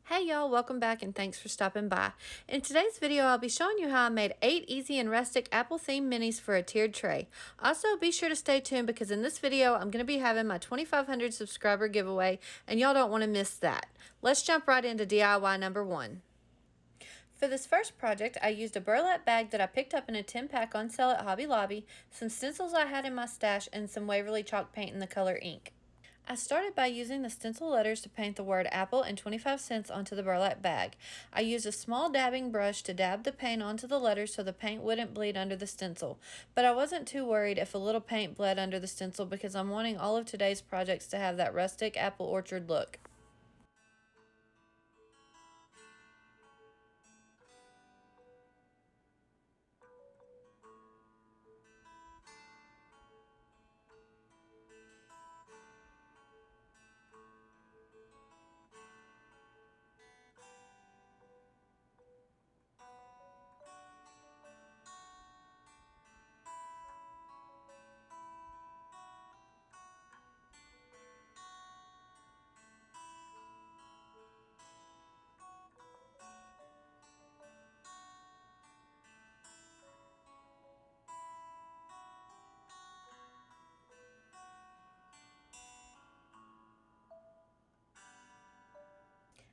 Hey y'all, welcome back and thanks for stopping by. In today's video, I'll be showing you how I made 8 easy and rustic apple themed minis for a tiered tray. Also, be sure to stay tuned because in this video, I'm going to be having my 2,500 subscriber giveaway and y'all don't want to miss that. Let's jump right into DIY number 1. For this first project, I used a burlap bag that I picked up in a 10-pack on sale at Hobby Lobby, some stencils I had in my stash, and some Waverly chalk paint in the color ink. I started by using the stencil letters to paint the word apple and 25 cents onto the burlap bag. I used a small dabbing brush to dab the paint onto the letters so the paint wouldn't bleed under the stencil, but I wasn't too worried if a little paint bled under the stencil because I'm wanting all of today's projects to have that rustic apple orchard look.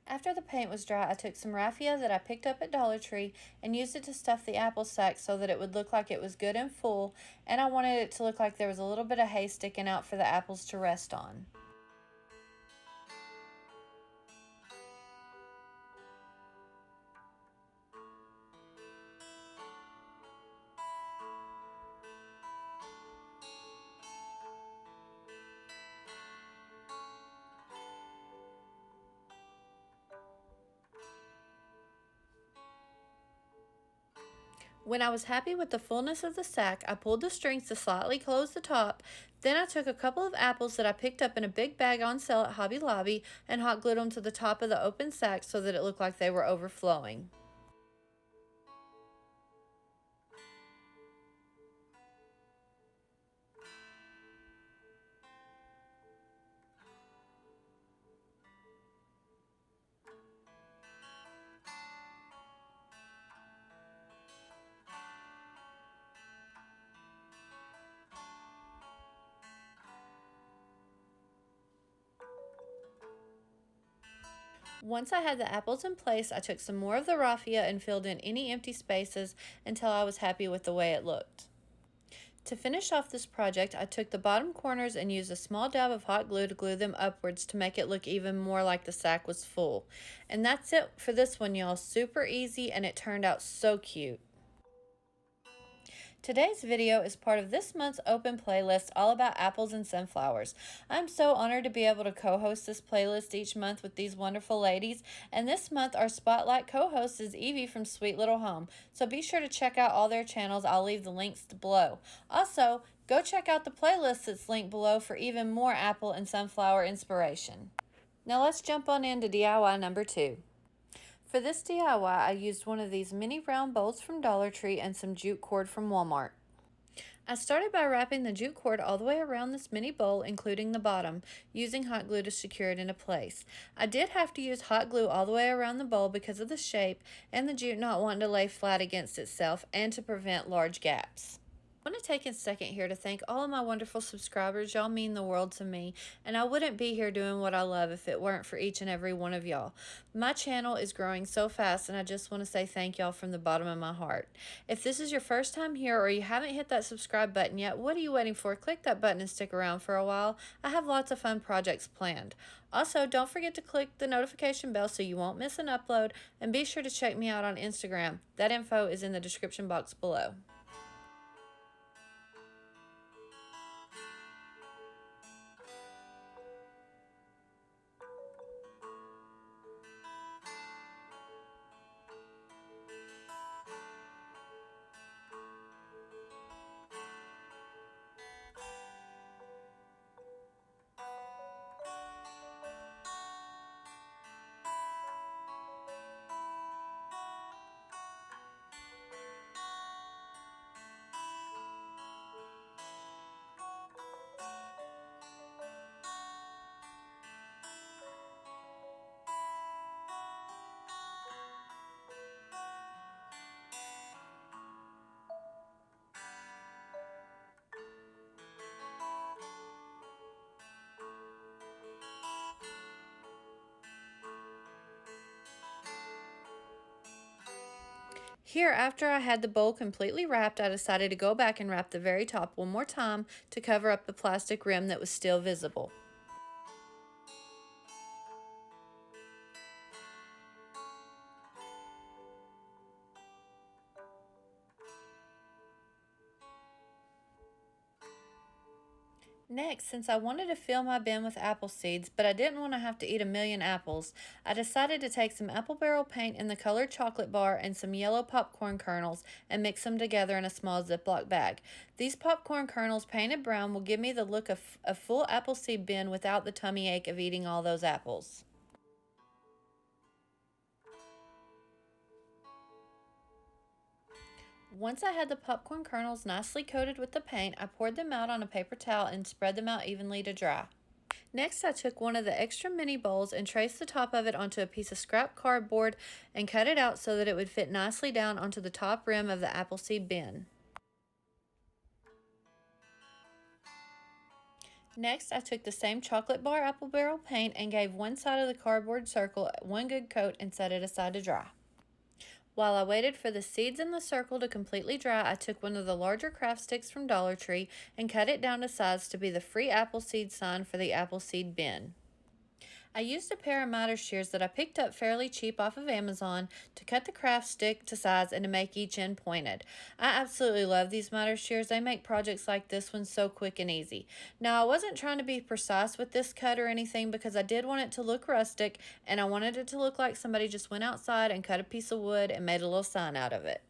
After the paint was dry, I took some raffia that I picked up at Dollar Tree and used it to stuff the apple sack so that it would look like it was good and full, and I wanted it to look like there was a little bit of hay sticking out for the apples to rest on. When I was happy with the fullness of the sack, I pulled the strings to slightly close the top. Then I took a couple of apples that I picked up in a big bag on sale at Hobby Lobby and hot glued them to the top of the open sack so that it looked like they were overflowing. Once I had the apples in place, I took some more of the raffia and filled in any empty spaces until I was happy with the way it looked. To finish off this project, I took the bottom corners and used a small dab of hot glue to glue them upwards to make it look even more like the sack was full. And that's it for this one, y'all. Super easy, and it turned out so cute. Today's video is part of this month's open playlist all about apples and sunflowers. I'm so honored to be able to co-host this playlist each month with these wonderful ladies, and this month our spotlight co-host is Evie from Sweet.Little.Home, so be sure to check out all their channels. I'll leave the links below. Also, go check out the playlist that's linked below for even more apple and sunflower inspiration. Now let's jump on into DIY number 2. For this DIY, I used one of these mini round bowls from Dollar Tree and some jute cord from Walmart. I started by wrapping the jute cord all the way around this mini bowl, including the bottom, using hot glue to secure it into place. I did have to use hot glue all the way around the bowl because of the shape and the jute not wanting to lay flat against itself and to prevent large gaps. I want to take a second here to thank all of my wonderful subscribers. Y'all mean the world to me, and I wouldn't be here doing what I love if it weren't for each and every one of y'all. My channel is growing so fast, and I just want to say thank y'all from the bottom of my heart. If this is your first time here or you haven't hit that subscribe button yet, what are you waiting for? Click that button and stick around for a while. I have lots of fun projects planned. Also, don't forget to click the notification bell so you won't miss an upload, and be sure to check me out on Instagram. That info is in the description box below. Here, after I had the bowl completely wrapped, I decided to go back and wrap the very top one more time to cover up the plastic rim that was still visible. Next, since I wanted to fill my bin with apple seeds, but I didn't want to have to eat a million apples, I decided to take some apple barrel paint in the colored chocolate bar and some yellow popcorn kernels and mix them together in a small Ziploc bag. These popcorn kernels painted brown will give me the look of a full apple seed bin without the tummy ache of eating all those apples. Once I had the popcorn kernels nicely coated with the paint, I poured them out on a paper towel and spread them out evenly to dry. Next, I took one of the extra mini bowls and traced the top of it onto a piece of scrap cardboard and cut it out so that it would fit nicely down onto the top rim of the apple seed bin. Next, I took the same chocolate bar apple barrel paint and gave one side of the cardboard circle one good coat and set it aside to dry. While I waited for the seeds in the circle to completely dry, I took one of the larger craft sticks from Dollar Tree and cut it down to size to be the free apple seed sign for the apple seed bin. I used a pair of miter shears that I picked up fairly cheap off of Amazon to cut the craft stick to size and to make each end pointed. I absolutely love these miter shears. They make projects like this one so quick and easy. Now, I wasn't trying to be precise with this cut or anything because I did want it to look rustic and I wanted it to look like somebody just went outside and cut a piece of wood and made a little sign out of it.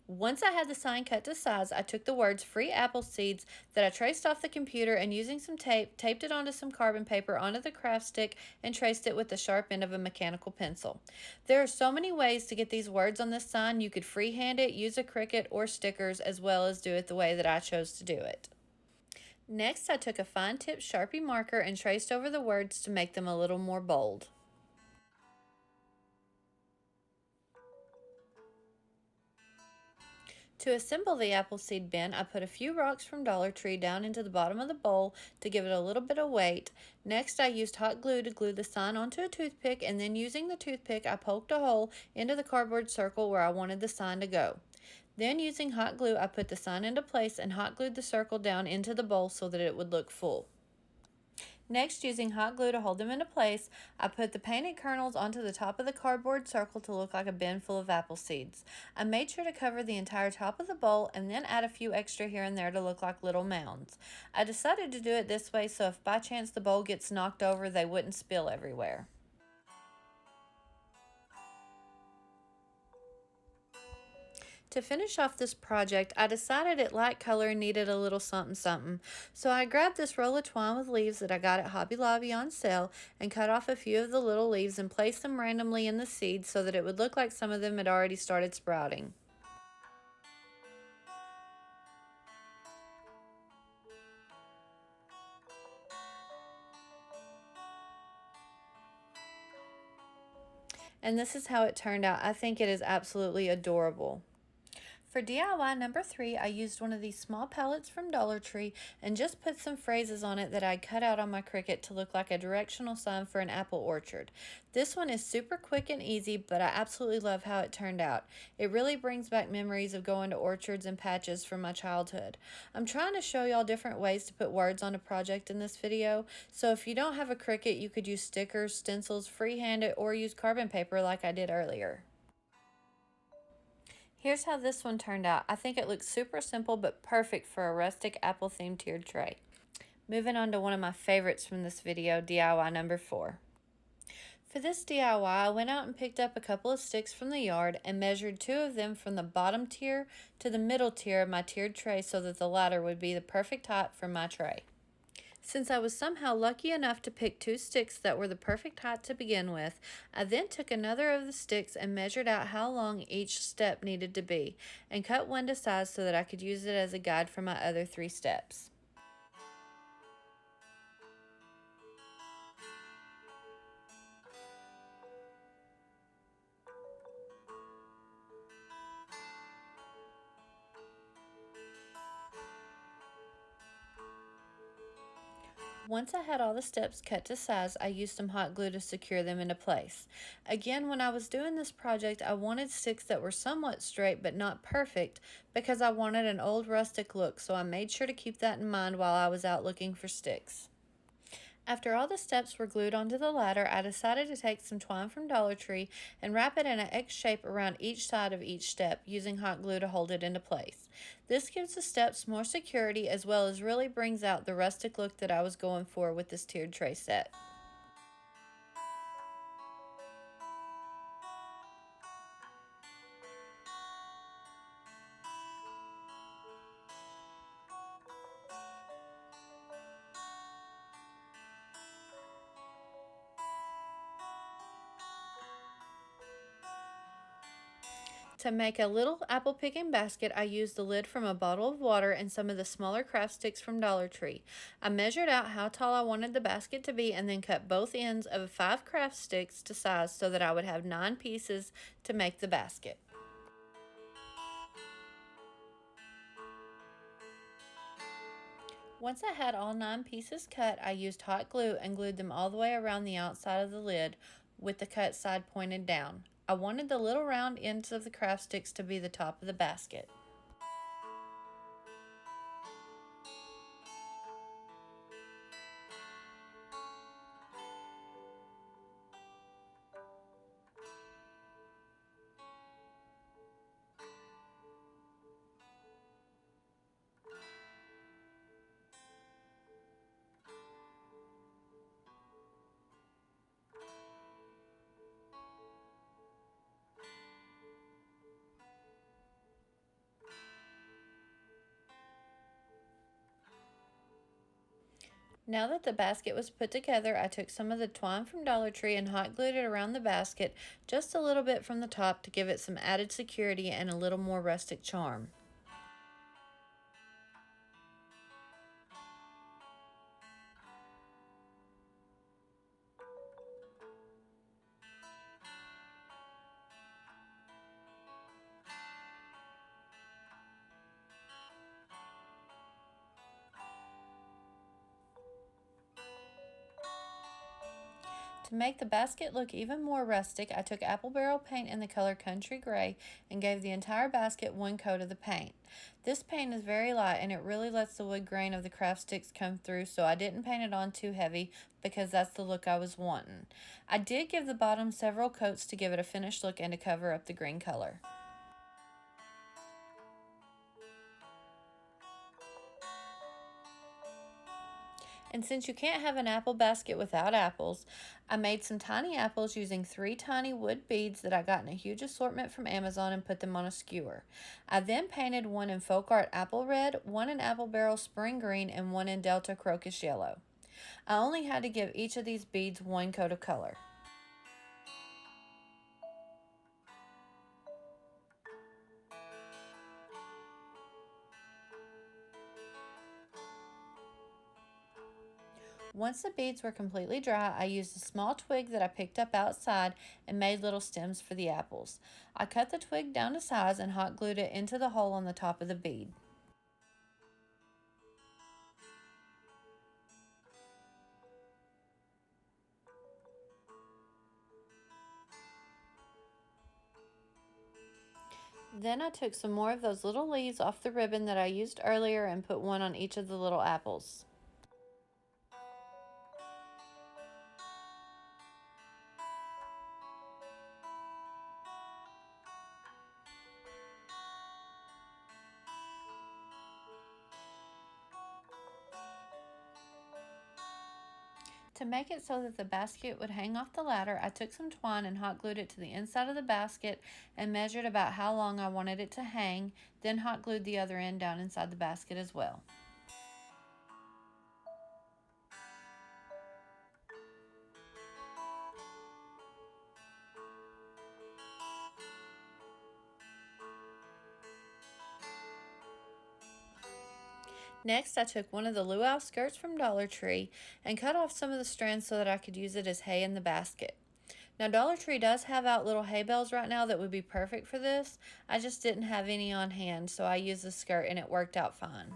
Once I had the sign cut to size, I took the words free apple seeds that I traced off the computer and using some tape, taped it onto some carbon paper onto the craft stick and traced it with the sharp end of a mechanical pencil. There are so many ways to get these words on this sign. You could freehand it, use a Cricut or stickers, as well as do it the way that I chose to do it. Next, I took a fine tip Sharpie marker and traced over the words to make them a little more bold. To assemble the apple seed bin, I put a few rocks from Dollar Tree down into the bottom of the bowl to give it a little bit of weight. Next, I used hot glue to glue the sign onto a toothpick, and then using the toothpick, I poked a hole into the cardboard circle where I wanted the sign to go. Then, using hot glue, I put the sign into place and hot glued the circle down into the bowl so that it would look full. Next, using hot glue to hold them into place, I put the painted kernels onto the top of the cardboard circle to look like a bin full of apple seeds. I made sure to cover the entire top of the bowl and then add a few extra here and there to look like little mounds. I decided to do it this way so if by chance the bowl gets knocked over, they wouldn't spill everywhere. To finish off this project, I decided it light color needed a little something something. So I grabbed this roll of twine with leaves that I got at Hobby Lobby on sale and cut off a few of the little leaves and placed them randomly in the seeds so that it would look like some of them had already started sprouting. And this is how it turned out. I think it is absolutely adorable. For DIY number 3, I used one of these small palettes from Dollar Tree and just put some phrases on it that I'd cut out on my Cricut to look like a directional sign for an apple orchard. This one is super quick and easy, but I absolutely love how it turned out. It really brings back memories of going to orchards and patches from my childhood. I'm trying to show y'all different ways to put words on a project in this video, so if you don't have a Cricut, you could use stickers, stencils, freehand it, or use carbon paper like I did earlier. Here's how this one turned out. I think it looks super simple but perfect for a rustic apple themed tiered tray. Moving on to one of my favorites from this video, DIY number 4. For this DIY, I went out and picked up a couple of sticks from the yard and measured 2 of them from the bottom tier to the middle tier of my tiered tray so that the latter would be the perfect height for my tray. Since I was somehow lucky enough to pick 2 sticks that were the perfect height to begin with, I then took another of the sticks and measured out how long each step needed to be, and cut one to size so that I could use it as a guide for my other 3 steps. Once I had all the steps cut to size, I used some hot glue to secure them into place. Again, when I was doing this project, I wanted sticks that were somewhat straight but not perfect because I wanted an old rustic look, so I made sure to keep that in mind while I was out looking for sticks. After all the steps were glued onto the ladder, I decided to take some twine from Dollar Tree and wrap it in an X shape around each side of each step, using hot glue to hold it into place. This gives the steps more security as well as really brings out the rustic look that I was going for with this tiered tray set. To make a little apple picking basket, I used the lid from a bottle of water and some of the smaller craft sticks from Dollar Tree. I measured out how tall I wanted the basket to be and then cut both ends of 5 craft sticks to size so that I would have 9 pieces to make the basket. Once I had all 9 pieces cut, I used hot glue and glued them all the way around the outside of the lid with the cut side pointed down. I wanted the little round ends of the craft sticks to be the top of the basket. Now that the basket was put together, I took some of the twine from Dollar Tree and hot glued it around the basket just a little bit from the top to give it some added security and a little more rustic charm. To make the basket look even more rustic, I took apple barrel paint in the color Country Gray and gave the entire basket one coat of the paint. This paint is very light and it really lets the wood grain of the craft sticks come through, so I didn't paint it on too heavy because that's the look I was wanting. I did give the bottom several coats to give it a finished look and to cover up the green color. And since you can't have an apple basket without apples, I made some tiny apples using 3 tiny wood beads that I got in a huge assortment from Amazon and put them on a skewer. I then painted one in Folk Art Apple Red, one in Apple Barrel Spring Green, and one in Delta Crocus Yellow. I only had to give each of these beads one coat of color. Once the beads were completely dry, I used a small twig that I picked up outside and made little stems for the apples. I cut the twig down to size and hot glued it into the hole on the top of the bead. Then I took some more of those little leaves off the ribbon that I used earlier and put one on each of the little apples. To make it so that the basket would hang off the ladder, I took some twine and hot glued it to the inside of the basket and measured about how long I wanted it to hang, then hot glued the other end down inside the basket as well. Next, I took one of the luau skirts from Dollar Tree and cut off some of the strands so that I could use it as hay in the basket. Now, Dollar Tree does have out little hay bales right now that would be perfect for this. I just didn't have any on hand, so I used the skirt and it worked out fine.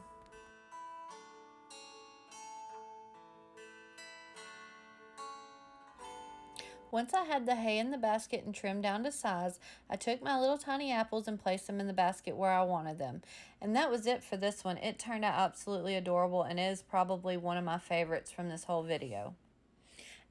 Once I had the hay in the basket and trimmed down to size, I took my little tiny apples and placed them in the basket where I wanted them. And that was it for this one. It turned out absolutely adorable and is probably one of my favorites from this whole video.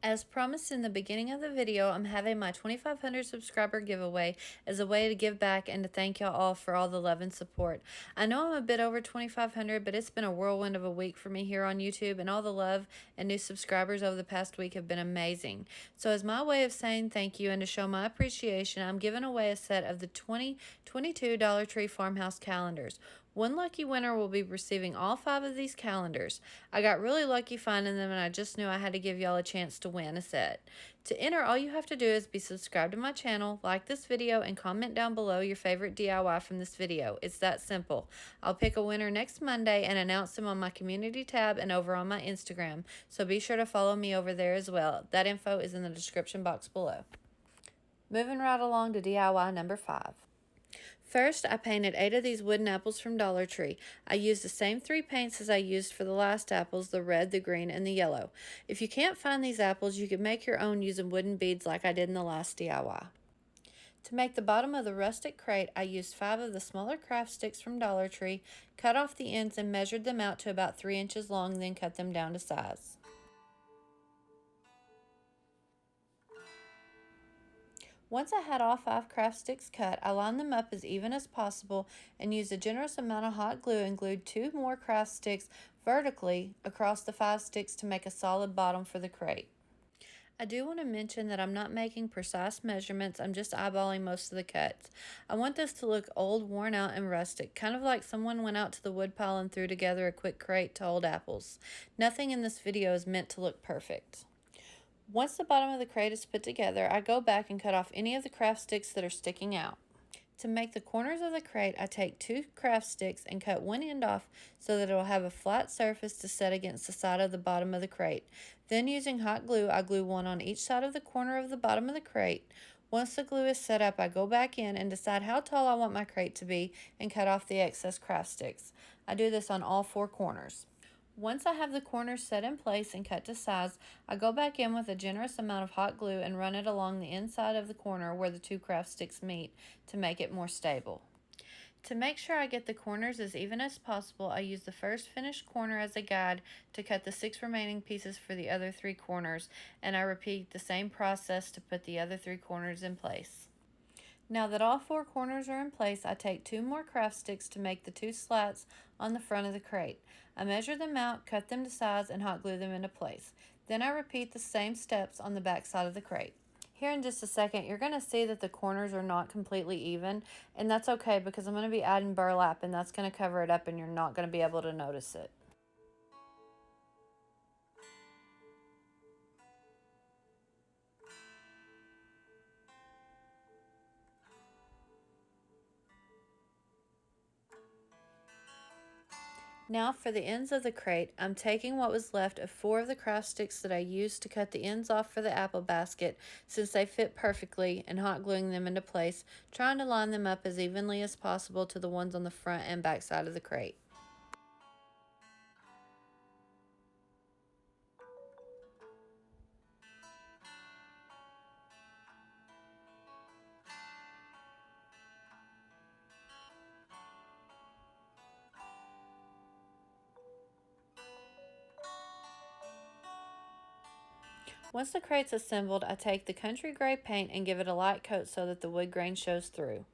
As promised in the beginning of the video, I'm having my 2,500 subscriber giveaway as a way to give back and to thank y'all all for all the love and support. I know I'm a bit over 2,500, but it's been a whirlwind of a week for me here on YouTube, and all the love and new subscribers over the past week have been amazing. So as my way of saying thank you and to show my appreciation, I'm giving away a set of the 2022 Dollar Tree Farmhouse calendars. One lucky winner will be receiving all 5 of these calendars. I got really lucky finding them, and I just knew I had to give y'all a chance to win a set. To enter, all you have to do is be subscribed to my channel, like this video, and comment down below your favorite DIY from this video. It's that simple. I'll pick a winner next Monday and announce them on my community tab and over on my Instagram, so be sure to follow me over there as well. That info is in the description box below. Moving right along to DIY number 5. First, I painted 8 of these wooden apples from Dollar Tree. I used the same 3 paints as I used for the last apples, the red, the green, and the yellow. If you can't find these apples, you can make your own using wooden beads like I did in the last DIY. To make the bottom of the Rustic Crate, I used 5 of the smaller craft sticks from Dollar Tree, cut off the ends and measured them out to about 3 inches long, then cut them down to size. Once I had all 5 craft sticks cut, I lined them up as even as possible and used a generous amount of hot glue and glued 2 more craft sticks vertically across the 5 sticks to make a solid bottom for the crate. I do want to mention that I'm not making precise measurements, I'm just eyeballing most of the cuts. I want this to look old, worn out, and rustic, kind of like someone went out to the woodpile and threw together a quick crate to hold apples. Nothing in this video is meant to look perfect. Once the bottom of the crate is put together, I go back and cut off any of the craft sticks that are sticking out. To make the corners of the crate, I take 2 craft sticks and cut one end off so that it will have a flat surface to set against the side of the bottom of the crate. Then using hot glue, I glue one on each side of the corner of the bottom of the crate. Once the glue is set up, I go back in and decide how tall I want my crate to be and cut off the excess craft sticks. I do this on all 4 corners. Once I have the corners set in place and cut to size, I go back in with a generous amount of hot glue and run it along the inside of the corner where the 2 craft sticks meet to make it more stable. To make sure I get the corners as even as possible, I use the first finished corner as a guide to cut the 6 remaining pieces for the other 3 corners, and I repeat the same process to put the other 3 corners in place. Now that all 4 corners are in place, I take 2 more craft sticks to make the 2 slats on the front of the crate. I measure them out, cut them to size, and hot glue them into place. Then I repeat the same steps on the back side of the crate. Here in just a second, you're going to see that the corners are not completely even, and that's okay because I'm going to be adding burlap, and that's going to cover it up, and you're not going to be able to notice it. Now for the ends of the crate, I'm taking what was left of 4 of the craft sticks that I used to cut the ends off for the apple basket since they fit perfectly and hot gluing them into place, trying to line them up as evenly as possible to the ones on the front and back side of the crate. Once the crate's assembled, I take the country gray paint and give it a light coat so that the wood grain shows through.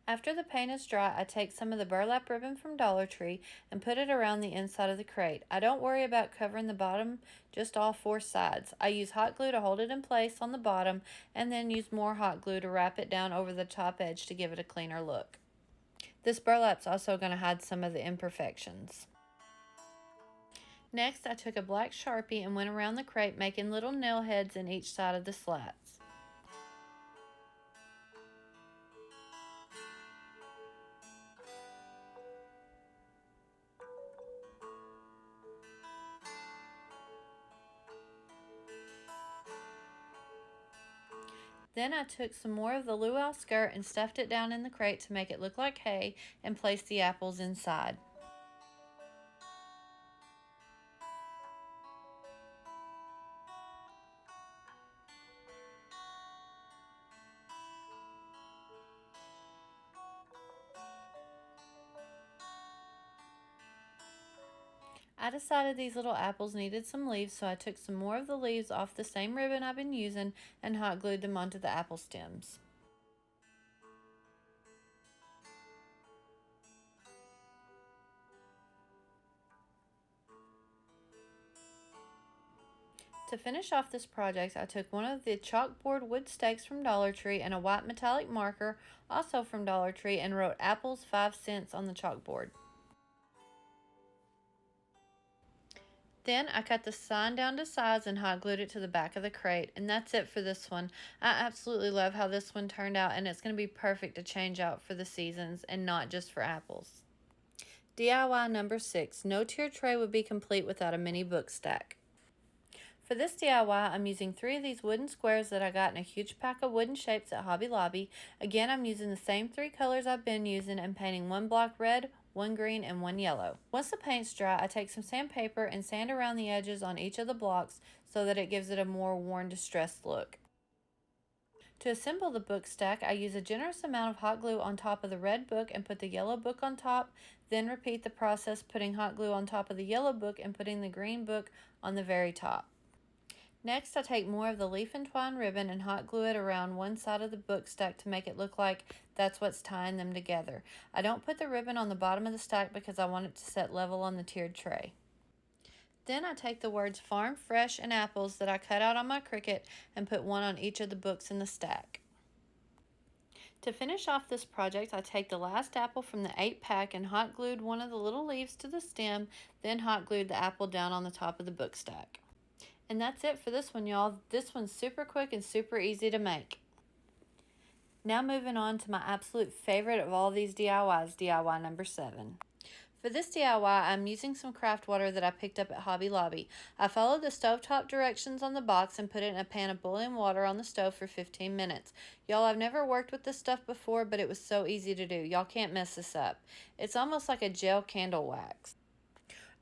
After the paint is dry, I take some of the burlap ribbon from Dollar Tree and put it around the inside of the crate. I don't worry about covering the bottom, just all 4 sides. I use hot glue to hold it in place on the bottom and then use more hot glue to wrap it down over the top edge to give it a cleaner look. This burlap's also going to hide some of the imperfections. Next, I took a black Sharpie and went around the crate making little nail heads in each side of the slats. Then I took some more of the luau skirt and stuffed it down in the crate to make it look like hay and placed the apples inside. I decided these little apples needed some leaves, so I took some more of the leaves off the same ribbon I've been using and hot glued them onto the apple stems. To finish off this project, I took one of the chalkboard wood stakes from Dollar Tree and a white metallic marker, also from Dollar Tree, and wrote apples 5 cents on the chalkboard. Then I cut the sign down to size and hot glued it to the back of the crate, and that's it for this one. I absolutely love how this one turned out, and it's going to be perfect to change out for the seasons and not just for apples. DIY number 6, no tiered tray would be complete without a mini book stack. For this DIY, I'm using 3 of these wooden squares that I got in a huge pack of wooden shapes at Hobby Lobby. Again, I'm using the same 3 colors I've been using and painting 1 block red, 1 green, and 1 yellow. Once the paint's dry, I take some sandpaper and sand around the edges on each of the blocks so that it gives it a more worn, distressed look. To assemble the book stack, I use a generous amount of hot glue on top of the red book and put the yellow book on top, then repeat the process putting hot glue on top of the yellow book and putting the green book on the very top. Next, I take more of the leaf and twine ribbon and hot glue it around one side of the book stack to make it look like that's what's tying them together. I don't put the ribbon on the bottom of the stack because I want it to set level on the tiered tray. Then I take the words Farm Fresh and Apples that I cut out on my Cricut and put one on each of the books in the stack. To finish off this project, I take the last apple from the 8-pack and hot glued one of the little leaves to the stem, then hot glued the apple down on the top of the book stack. And that's it for this one, y'all. This one's super quick and super easy to make. Now moving on to my absolute favorite of all these DIYs, DIY number 7. For this DIY, I'm using some craft water that I picked up at Hobby Lobby. I followed the stovetop directions on the box and put it in a pan of boiling water on the stove for 15 minutes. Y'all, I've never worked with this stuff before, but it was so easy to do. Y'all can't mess this up. It's almost like a gel candle wax.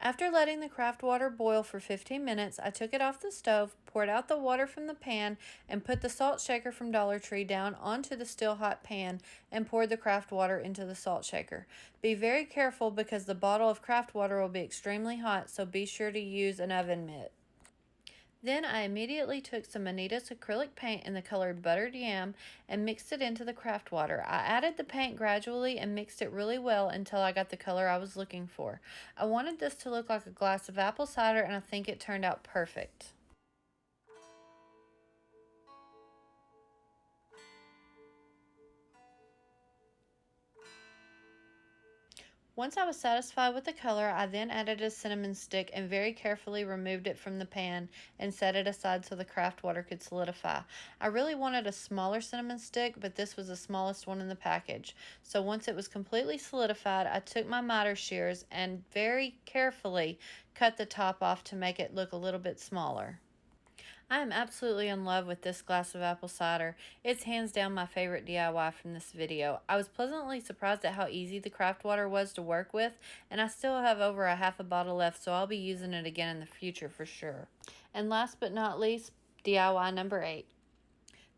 After letting the craft water boil for 15 minutes, I took it off the stove, poured out the water from the pan, and put the salt shaker from Dollar Tree down onto the still hot pan and poured the craft water into the salt shaker. Be very careful because the bottle of craft water will be extremely hot, so be sure to use an oven mitt. Then I immediately took some Anita's acrylic paint in the color Buttered Yam and mixed it into the craft water. I added the paint gradually and mixed it really well until I got the color I was looking for. I wanted this to look like a glass of apple cider, and I think it turned out perfect. Once I was satisfied with the color, I then added a cinnamon stick and very carefully removed it from the pan and set it aside so the craft water could solidify. I really wanted a smaller cinnamon stick, but this was the smallest one in the package. So once it was completely solidified, I took my miter shears and very carefully cut the top off to make it look a little bit smaller. I am absolutely in love with this glass of apple cider. It's hands down my favorite DIY from this video. I was pleasantly surprised at how easy the craft water was to work with, and I still have over a half a bottle left, so I'll be using it again in the future for sure. And last but not least, DIY number 8.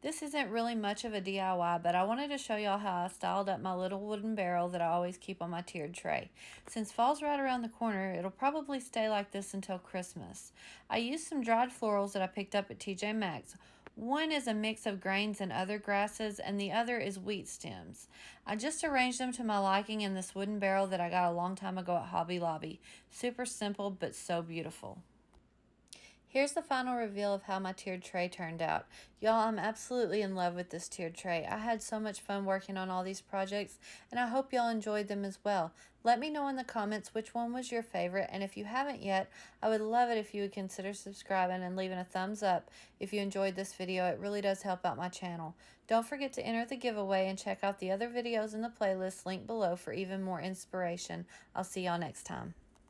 This isn't really much of a DIY, but I wanted to show y'all how I styled up my little wooden barrel that I always keep on my tiered tray. Since fall's right around the corner, it'll probably stay like this until Christmas. I used some dried florals that I picked up at TJ Maxx. One is a mix of grains and other grasses, and the other is wheat stems. I just arranged them to my liking in this wooden barrel that I got a long time ago at Hobby Lobby. Super simple, but so beautiful. Here's the final reveal of how my tiered tray turned out. Y'all, I'm absolutely in love with this tiered tray. I had so much fun working on all these projects, and I hope y'all enjoyed them as well. Let me know in the comments which one was your favorite, and if you haven't yet, I would love it if you would consider subscribing and leaving a thumbs up if you enjoyed this video. It really does help out my channel. Don't forget to enter the giveaway and check out the other videos in the playlist linked below for even more inspiration. I'll see y'all next time.